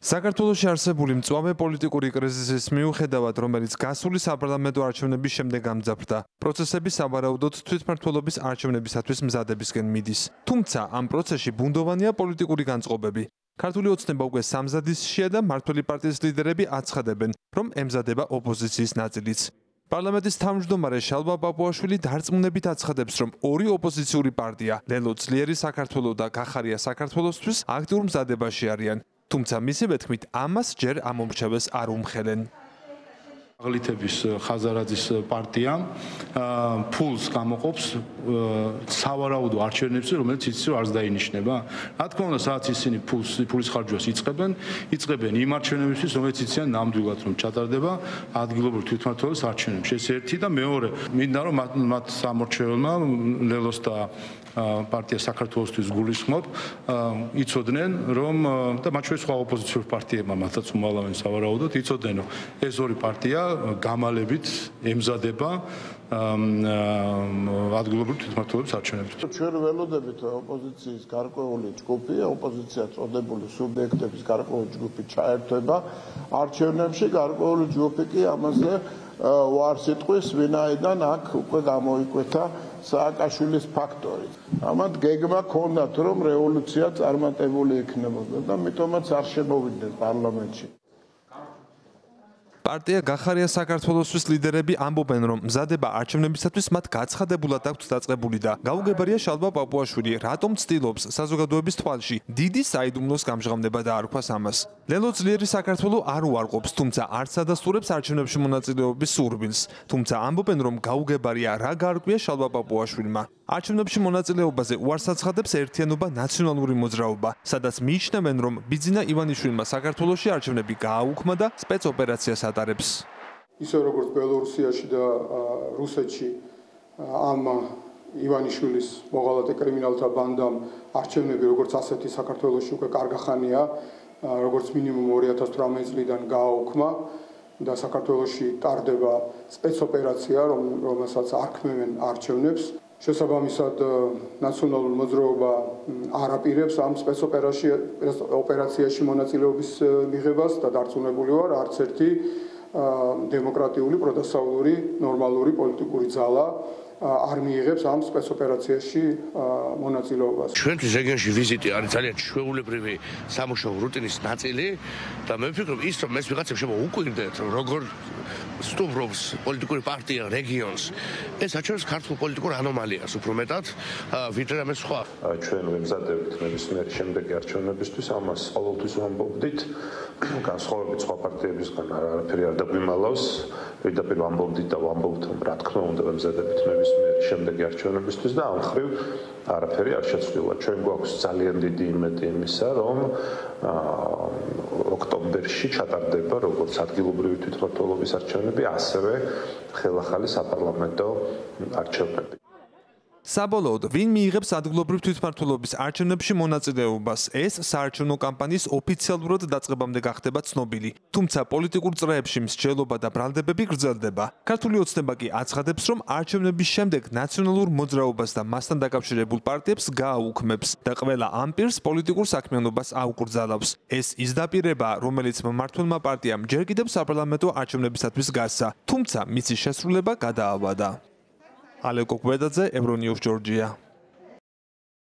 საქართველოში არსებული მწვავე პოლიტიკური კრიზისის მიუხედავად, რომელიც გასული საპარლამენტო არჩევნების შემდეგ გამძაფრდა, პროცესები სავარაუდოდ თვითმმართველობის არჩევნებისათვის მზადებისკენ მიდის. თუმცა, ამ პროცესში ბუნდოვანია პოლიტიკური განწყობები. ქართული ოცნება უკვე სამზადისშია და მმართველი პარტიის ლიდერები აცხადებენ, რომ ემზადება ოპოზიციის ნაწილიც. პარლამენტის თავმჯდომარე შალვა პაპუაშვილი დარწმუნებით აცხადებს, რომ ორი ოპოზიციური პარტია, ლელო ძლიერი საქართველო და გახარია საქართველოსთვის აქტიურ მზადებაში არიან. თუმცა მისივე თქმით, ამას ჯერ ამომრჩეველს არ უმხელენ. აღლითების ხაზარაძის პარტია ფულს გამოყოფს სავარაუდო არჩევნებში, რომელიც იცის რომ არც დაინიშნება. რა თქმა უნდა, სადაც ისინი ფულის ხარჯვას იწყებენ იმ არჩევნებისთვის, რომელიც იციან ნამდვილად რომ ჩატარდება ადგილობრივ თვითმმართველობის არჩევნებში. ეს ერთი და მეორე, მინდა რომ მათ სამორჩეველმა ლელოს და პარტია საქართველოსთვის გულისხმობ, იცოდნენ რომ და მათ შორის სხვა ოპოზიციურ პარტიებმა მათაც უმალავენ სავარაუდოდ, იცოდნენ რომ ეს ორი პარტია გამალებით ემზადება ადგილობრივ თვითმმართველობის არჩევნებში. ჩვენ ველოდებით ოპოზიციის გარკვეული ჯგუფი, ოპოზიცია წოდებული სუბიექტების გარკვეული ჯგუფი ჩაერთვება არჩევნებში, გარკვეული ჯგუფი კი ამაზე უარს იტყვის, ვინაიდან აქ უკვე გამოიკვეთა სააკაშვილის ფაქტორი. ამათ გეგმა ჰქონდათ, რომ რევოლუცია წარმატებული იქნებოდა და მიტომაც არ შემოვიდნენ პარლამენტში. პარტია გახარია საქართველოსთვის ლიდერები ამბობენ, რომ მზადება არჩევნებისათვის მათ გაცხადებულად აქვს დაწყებული და გაუგებარია შალვა პაპუაშვილი, რატომ ცდილობს საზოგადოების თვალში დიდი საიდუმლოს გამჟღავნება დაარქვას ამას. ლელო ძლიერი საქართველო არ უარყოფს, თუმცა არც ადასტურებს არჩევნებში მონაწილეობის სურვილს. თუმცა ამბობენ, რომ გაუგებარია რა გაარკვია შალვა პაპუაშვილმა. არჩევნებში მონაწილეობაზე უარს აცხადებს ერთიანობა ნაციონალური მოძრაობა, სადაც მიიჩნევენ, რომ ბიძინა ივანიშვილმა საქართველოში არჩევნები გააუქმა და სპეცოპერაციას ატარებს. ისე როგორც ბელორუსიაში და რუსეთში ამ ივანიშვილის მოღალატე კრიმინალთა ბანდამ არჩევნები როგორც ასეთი საქართველოში უკვე კარგი ხანია, როგორც მინიმუმ 2018 წლიდან გააუქმა და საქართველოში ტარდება სპეცოპერაცია, რომელსაც არქმევენ არჩევნებს. შესაბამისად, ნაციონალური მოძრაობა არ აპირებს ამ სპეცოპერაციაში მონაწილეობის მიღებას და დარწმუნებული ვარ, არც ერთი დემოკრატიული, პროდასავლური, ნორმალური პოლიტიკური ძალა არ მიიღებს ამ სპეცოპერაციაში მონაწილეობას. ჩვენთვის რეგიონში ვიზიტი არის ძალიან ჩვეულებრივი სამუშაო რუტინის ნაწილი და მე ვფიქრობ, ის რომ ეს ვიღაცებს შემოუკვირდეთ, როგორ სტუმრობს პოლიტიკური პარტია რეგიონს, ეს აჩვენებს ქართულ პოლიტიკურ ანომალიას უფრო მეტად, ვიდრე რამე სხვა. ჩვენ ვემზადებთ ნებისმიერი შემდეგი არჩევნებისთვის, ამას ყოველთვის ვამბობდით, განსხვავებით სხვა პარტიებისგან არაფერი არ დაგვიმალავს, პირდაპირ ვამბობდით და ვამბობთ, რომ რა თქმა უნდა ვემზადებით ნებისმიერი შემდეგი არჩევნებისთვის და ამ მხრივ არაფერი არ შეცვლილა. ჩვენ გვაქვს ძალიან დიდი იმედი იმისა, რომ ოქტომბერში ჩატარდება როგორც ადგილობრივი თვითმმართველობის არჩევნები, ასევე ხელახალი საპარლამენტო არჩევნები. საბოლოოდ, ვინ მიიღებს ადგილობრივ თვითმმართველობის არჩევნებში მონაწილეობას, ეს საარჩევნო კამპანიის ოფიციალურად დაწყებამდე გახდება ცნობილი. თუმცა პოლიტიკურ წრეებში მსჯელობა და ბრალდებები გრძელდება. ქართული ოცნება კი აცხადებს, რომ არჩევნების შემდეგ ნაციონალურ მოძრაობას და მასთან დაკავშირებულ პარტიებს გააუქმებს და ყველა ამ პირს პოლიტიკურ საქმიანობას აუკრძალავს. ეს ის დაპირებაა, რომელიც მმართველმა პარტიამ ჯერ კიდევ საპარლამენტო არჩევნებისათვის გასცა, თუმცა მისი შესრულება გადააბადა. ალეკო კვედაძე, ევრონიუს, ჯორჯია.